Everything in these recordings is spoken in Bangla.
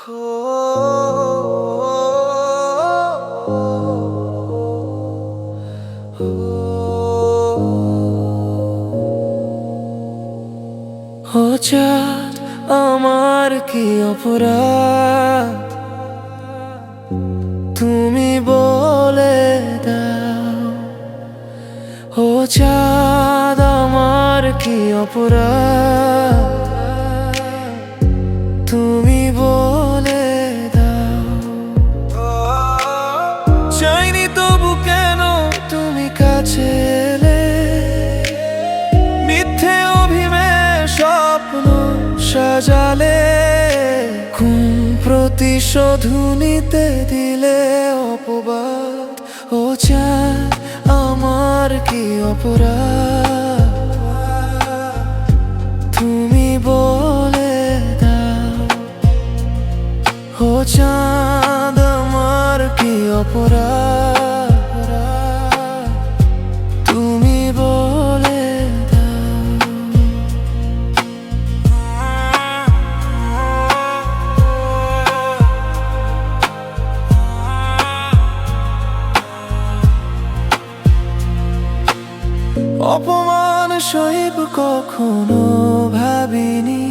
ও চাঁদ, আমার কি অপরাধ তুমি বলে দাও। ও চাঁদ, আমার কি অপরাধ তুমি বলে দাও। চাইনি তবু কেন তুমি কাছে এলে, মিথ্যে অভিনয়ে স্বপ্ন সাজালে, কোন প্রতিশোধ নিতে দিলে অপবাদ। ও চাঁদ, আমার কি অপরাধ তুমি বলে দাও। ও চাঁদ, আমার কি অপরাধ তুমি বলে দাও। অপমান সইব কখনো ভাবিনি,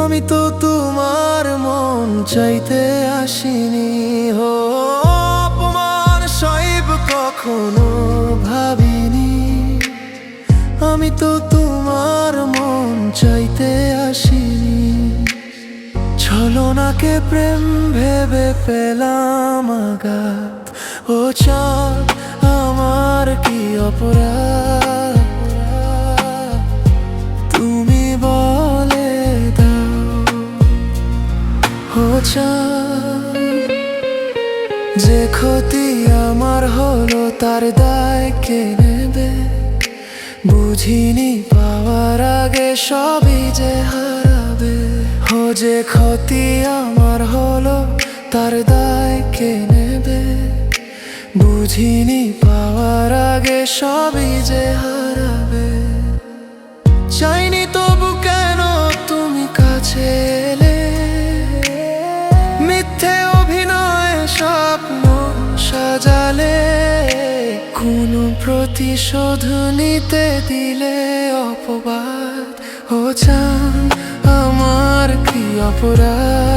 আমি তো তোমার মন চাইতে আসিনি। হো, অপমান সইব কখনো ভাবিনি, আমি তো তোমার মন চাইতে আসিনি। ছলনাকে প্রেম ভেবে পেলাম আঘাত। ও চাঁদ, আমার কি অপরাধ তুমি বলে দাও। ও চাঁদ, যে ক্ষতি আমার হলো তার দায় কে নেবে, বুঝিনি পাওয়ার আগে সবই যে হারাবে। ও যে ক্ষতি আমার হলো তার দায় কে নেবে, বুঝিনি পাওয়ার আগে সবই যে হারাবে। চাইনি তবু কেন তুমি কাছে এলে, মিথ্যে অভিনয়ে স্বপ্ন সাজালে, কোন প্রতিশোধ নিতে দিলে অপবাদ। ও চাঁদ, আমার কি অপরাধ